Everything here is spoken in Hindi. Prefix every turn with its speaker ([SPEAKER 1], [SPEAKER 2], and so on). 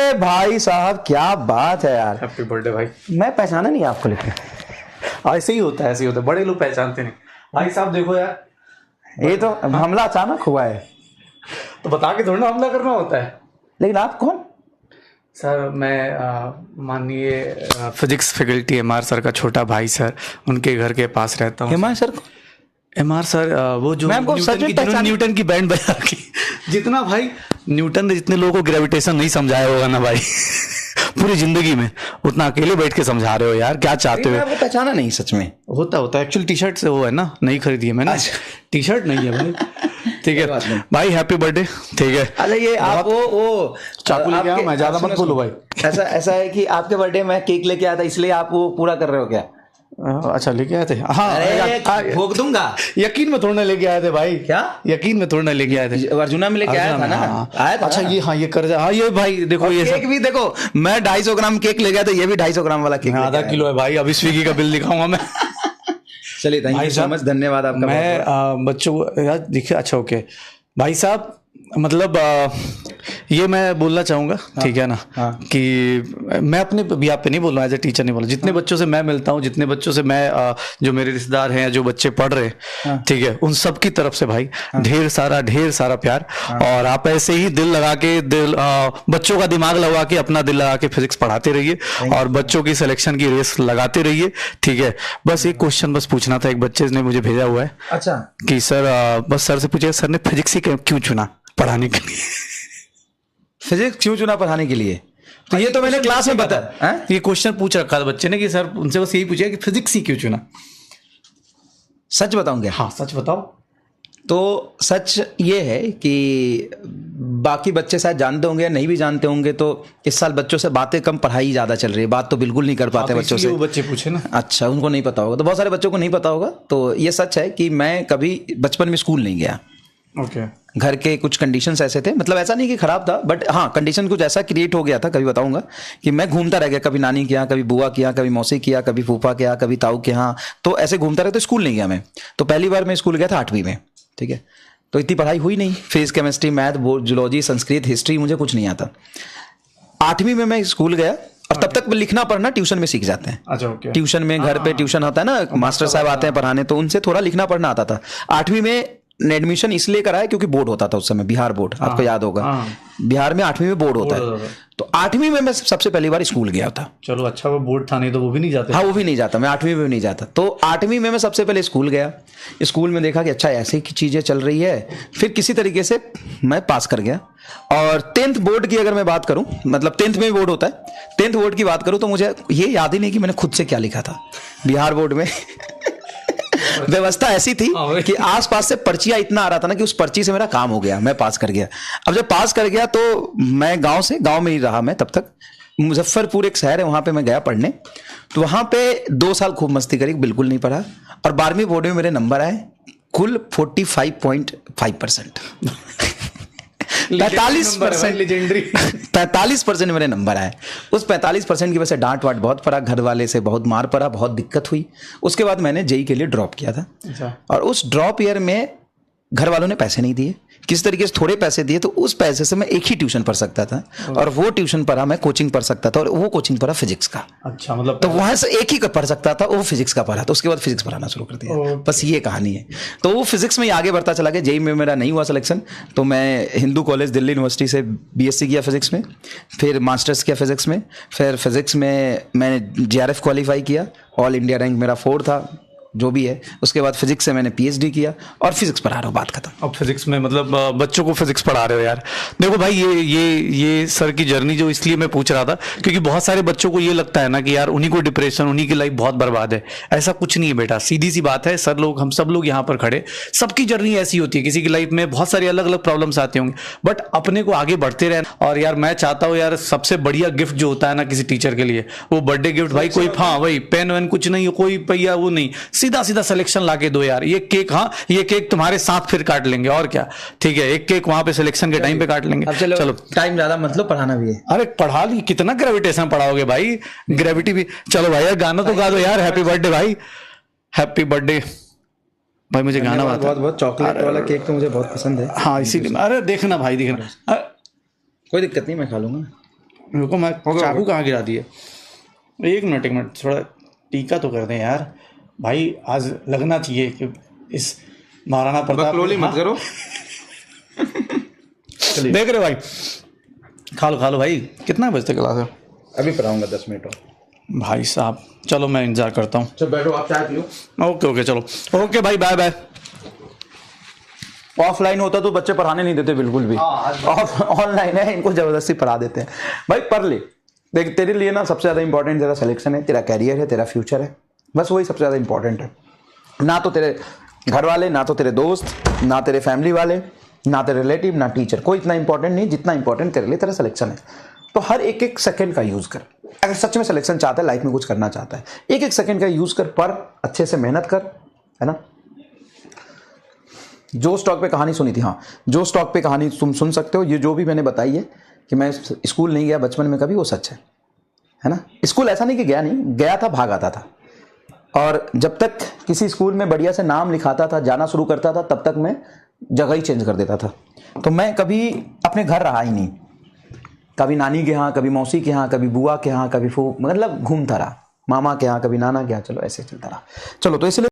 [SPEAKER 1] अरे भाई साहब क्या बात है यार,
[SPEAKER 2] हैप्पी बर्थडे भाई।
[SPEAKER 1] मैं पहचाना नहीं आपको, लेकिन
[SPEAKER 2] ऐसे ही होता है, ऐसे ही होता है, बड़े लोग पहचानते नहीं। भाई साहब देखो यार,
[SPEAKER 1] ये तो हमला अचानक हुआ है।
[SPEAKER 2] तो बता के थोड़ा ना हमला करना होता है।
[SPEAKER 1] लेकिन आप कौन?
[SPEAKER 2] सर मैं माननीय फिजिक्स फैकल्टी एमआर सर का छोटा भाई सर, उनके घर के पास रहता हूँ।
[SPEAKER 1] MR sir?
[SPEAKER 2] एमआर सर वो जो न्यूटन की बैंड बजा की, जितना भाई न्यूटन ने जितने लोगों को ग्रेविटेशन नहीं समझाया होगा ना भाई पूरी जिंदगी में, उतना अकेले बैठ के समझा रहे हो यार। क्या चाहते हो?
[SPEAKER 1] वो पहचाना नहीं सच में।
[SPEAKER 2] होता एक्चुअली टी शर्ट से वो है ना, नहीं खरीदी है मैंने। टी शर्ट नहीं है भाई। ठीक है भाई, हैप्पी बर्थडे। ठीक है,
[SPEAKER 1] अरे ये आप वो
[SPEAKER 2] चाकू लेके आओ, मैं ज्यादा मत बोलो भाई।
[SPEAKER 1] ऐसा है कि आपके बर्थडे में केक लेके आया था, इसलिए आप वो पूरा कर रहे हो क्या?
[SPEAKER 2] अच्छा, लेके आए थे? हाँ,
[SPEAKER 1] भोग दूंगा।
[SPEAKER 2] यकीन में थोड़ा लेके आए थे भाई।
[SPEAKER 1] क्या
[SPEAKER 2] यकीन में थोड़ा लेके आए थे?
[SPEAKER 1] अर्जुना में लेके आया था ना। आया था।
[SPEAKER 2] अच्छा ये कर जा। हाँ ये भाई देखो, ये
[SPEAKER 1] केक भी देखो, मैं 250 ग्राम केक ले गया था, ये भी 250 ग्राम वाला केक।
[SPEAKER 2] आधा किलो है भाई, अभी स्विगी का बिल दिखाऊंगा मैं।
[SPEAKER 1] चलिए, थैंक यू सो मच, धन्यवाद आपका।
[SPEAKER 2] मैं बच्चों को यार देखिए। अच्छा ओके भाई साहब, मतलब ये मैं बोलना चाहूँगा, ठीक है ना, कि मैं अपने बिहाफ पे नहीं बोल रहा हूँ, एज ए टीचर नहीं बोल रहा। जितने बच्चों से मैं मिलता हूँ, जितने बच्चों से मैं जो मेरे रिश्तेदार हैं, जो बच्चे पढ़ रहे हैं, ठीक है, उन सब की तरफ से भाई ढेर सारा प्यार। और आप ऐसे ही दिल लगा के, बच्चों का दिमाग लगा के, अपना दिल लगा के फिजिक्स पढ़ाते रहिए और बच्चों की सिलेक्शन की रेस लगाते रहिए। ठीक है, बस एक क्वेश्चन बस पूछना था, एक बच्चे ने मुझे भेजा हुआ है।
[SPEAKER 1] अच्छा,
[SPEAKER 2] कि सर बस सर से पूछे, सर ने फिजिक्स ही क्यों चुना पढ़ाने के लिए?
[SPEAKER 1] फिजिक्स क्यों चुना पढ़ाने के लिए? तो ये तो मैंने क्लास में बताया।
[SPEAKER 2] ये क्वेश्चन पूछ रखा था बच्चे ने कि सर, उनसे बस यही पूछा कि फिजिक्स ही क्यों चुना।
[SPEAKER 1] सच बताऊंगा?
[SPEAKER 2] हाँ सच बताओ।
[SPEAKER 1] तो सच ये है कि बाकी बच्चे शायद जानते होंगे या नहीं भी जानते होंगे, तो इस साल बच्चों से बातें कम, पढ़ाई ज़्यादा चल रही है। बात तो बिल्कुल नहीं कर पाते बच्चों से।
[SPEAKER 2] वो बच्चे पूछे ना।
[SPEAKER 1] अच्छा, उनको नहीं पता होगा, तो बहुत सारे बच्चों को नहीं पता होगा। तो ये सच है कि मैं कभी बचपन में स्कूल नहीं गया।
[SPEAKER 2] ओके।
[SPEAKER 1] घर के कुछ कंडीशंस ऐसे थे, मतलब ऐसा नहीं कि खराब था, बट हाँ कंडीशन कुछ ऐसा क्रिएट हो गया था, कभी बताऊंगा, कि मैं घूमता रह गया, कभी नानी के यहाँ, कभी बुआ के यहाँ, कभी मौसी के यहाँ, कभी फूफा के यहाँ, कभी ताऊ के यहाँ, तो ऐसे घूमता रहा। तो स्कूल नहीं गया मैं। तो पहली बार मैं स्कूल गया था 8वीं में। ठीक है, तो इतनी पढ़ाई हुई नहीं, physics, chemistry, math, zoology, Sanskrit, history, मुझे कुछ नहीं आता। 8वीं में मैं स्कूल गया और तब तक लिखना पढ़ना ट्यूशन में सीख जाते हैं।
[SPEAKER 2] अच्छा ओके।
[SPEAKER 1] ट्यूशन में, घर पे ट्यूशन होता है ना, मास्टर साहब आते हैं पढ़ाने, तो उनसे थोड़ा लिखना पढ़ना आता था। 8वीं में एडमिशन इसलिए कराया क्योंकि बोर्ड होता था उस समय, बिहार बोर्ड, आपको याद होगा। बिहार में 8वीं में बोर्ड होता है। तो 8वीं में मैं सबसे पहली बार स्कूल गया था।
[SPEAKER 2] चलो अच्छा, वो बोर्ड था, नहीं तो वो भी नहीं जाते।
[SPEAKER 1] हाँ, वो भी नहीं जाता, मैं 8वीं में भी नहीं जाता। तो 8वीं में मैं सबसे पहले स्कूल गया। स्कूल में देखा कि अच्छा ऐसी चीजें चल रही है, फिर किसी तरीके से मैं पास कर गया। और 10th बोर्ड की अगर मैं बात करूं, मतलब 10th में बोर्ड होता है, 10th बोर्ड की बात करूं तो मुझे ये याद ही नहीं कि मैंने खुद से क्या लिखा था बिहार बोर्ड में। व्यवस्था ऐसी थी कि आसपास से पर्चियां इतना आ रहा था ना कि उस पर्ची से मेरा काम हो गया, मैं पास कर गया। अब जब पास कर गया तो मैं गांव में ही रहा मैं तब तक। मुजफ्फरपुर एक शहर है, वहां पे मैं गया पढ़ने। तो वहां पे 2 साल खूब मस्ती करी, बिल्कुल नहीं पढ़ा। और 12वीं बोर्ड में मेरे नंबर आए कुल 45.5%। 45% मेरे नंबर आए। उस 45% की वजह से डांट वाट बहुत पड़ा, घर वाले से बहुत मार पड़ा, बहुत दिक्कत हुई। उसके बाद मैंने जेई के लिए ड्रॉप किया था। और उस ड्रॉप ईयर में घर वालों ने पैसे नहीं दिए, किस तरीके से थोड़े पैसे दिए, तो उस पैसे से मैं एक ही ट्यूशन पढ़ सकता था। और वो ट्यूशन पढ़ा, मैं कोचिंग पढ़ सकता था, और वो कोचिंग पढ़ा फिजिक्स का।
[SPEAKER 2] अच्छा, मतलब
[SPEAKER 1] तो वहां से एक ही का पढ़ सकता था, वो फिजिक्स का पढ़ा। तो उसके बाद फिजिक्स पढ़ाना शुरू कर दिया। बस ये कहानी है। तो वो फिजिक्स में आगे बढ़ता चला गया। जेई में मेरा नहीं हुआ सिलेक्शन, तो मैं हिंदू कॉलेज दिल्ली यूनिवर्सिटी से बीएससी किया फिजिक्स में, फिर मास्टर्स किया फिजिक्स में, फिर फिजिक्स में मैंने जेआरएफ क्वालिफाई किया, ऑल इंडिया रैंक मेरा 4 था, जो भी है। उसके बाद फिजिक्स से मैंने पीएचडी किया और फिजिक्स पढ़ा रहा हूँ, बात खत्म।
[SPEAKER 2] अब फिजिक्स में मतलब बच्चों को फिजिक्स पढ़ा रहे हो यार। देखो भाई, ये सर की जर्नी जो इसलिए मैं पूछ रहा था क्योंकि बहुत सारे बच्चों को ये लगता है ना कि यार उन्हीं को डिप्रेशन, उन्हीं की लाइफ बहुत बर्बाद है। ऐसा कुछ नहीं है बेटा, सीधी सी बात है। सर लोग, हम सब लोग यहाँ पर खड़े, सबकी जर्नी ऐसी होती है। किसी की लाइफ में बहुत सारी अलग अलग प्रॉब्लम्स आती होंगी, बट अपने को आगे बढ़ते रहना। और यार मैं चाहता हूँ यार, सबसे बढ़िया गिफ्ट जो होता है ना किसी टीचर के लिए, वो बर्थडे गिफ्ट भाई। कोई हाँ वही पेन वैन कुछ नहीं, कोई पैया वो नहीं, सीधा सिलेक्शन लाके दो यार। ये केक, हाँ ये केक तुम्हारे साथ फिर काट लेंगे, और क्या। ठीक है, एक केक वहां पे सिलेक्शन के टाइम पे काट लेंगे।
[SPEAKER 1] चलो टाइम ज्यादा मतलब पढ़ाना भी है।
[SPEAKER 2] अरे पढ़ा ली, कितना ग्रेविटेशन पढ़ाओगे भाई, ग्रेविटी भी। चलो भाई यार, गाना तो गा दो यार। हैप्पी बर्थडे भाई, हैप्पी बर्थडे भाई। मुझे गाना
[SPEAKER 1] बहुत बहुत चॉकलेट वाला केक तो मुझे बहुत पसंद है।
[SPEAKER 2] हाँ इसीलिए। अरे देखना भाई, देखना।
[SPEAKER 1] कोई दिक्कत नहीं, मैं खा लूंगा।
[SPEAKER 2] रुको, मैं चाकू कहाँ गिरा दिए? एक मिनट थोड़ा टीका तो कर दें यार भाई, आज लगना चाहिए कि इस महाराणा प्रताप।
[SPEAKER 1] बकलोली मत करो।
[SPEAKER 2] देख रहे भाई, खा लो भाई। कितना बजते क्लास है?
[SPEAKER 1] अभी पढ़ाऊंगा 10 मिनट और।
[SPEAKER 2] भाई साहब चलो मैं इंतजार करता हूँ।
[SPEAKER 1] चलो बैठो, आप चाय पियो।
[SPEAKER 2] ओके चलो, ओके भाई, बाय बाय।
[SPEAKER 1] ऑफलाइन होता तो बच्चे पढ़ाने नहीं देते बिल्कुल भी, ऑनलाइन है, इनको जबरदस्ती पढ़ा देते हैं। भाई पढ़ ले, देख तेरे लिए ना सबसे ज्यादा इंपॉर्टेंट तेरा सिलेक्शन है, तेरा कैरियर है, तेरा फ्यूचर है, बस वही सबसे ज्यादा इंपॉर्टेंट है। ना तो तेरे घर वाले, ना तो तेरे दोस्त, ना तेरे फैमिली वाले, ना तेरे रिलेटिव, ना टीचर, कोई इतना इंपॉर्टेंट नहीं जितना इंपॉर्टेंट तेरे लिए तेरा सिलेक्शन है। तो हर एक एक सेकंड का यूज कर, अगर सच में सिलेक्शन चाहता है, लाइफ में कुछ करना चाहता है, एक एक सेकंड का यूज कर, पढ़, अच्छे से मेहनत कर, है ना। जो स्टॉक पे कहानी सुनी थी, हाँ, जो स्टॉक पे कहानी तुम सुन सकते हो, ये जो भी मैंने बताई है कि मैं स्कूल नहीं गया बचपन में कभी, वो सच है ना। स्कूल ऐसा नहीं कि गया नहीं, गया था, भाग आता था, और जब तक किसी स्कूल में बढ़िया से नाम लिखाता था, जाना शुरू करता था, तब तक मैं जगह ही चेंज कर देता था। तो मैं कभी अपने घर रहा ही नहीं, कभी नानी के यहाँ, कभी मौसी के यहाँ, कभी बुआ के यहाँ, कभी मतलब घूमता रहा, मामा के यहाँ, कभी नाना के यहाँ, चलो ऐसे चलता रहा। चलो तो इसलिए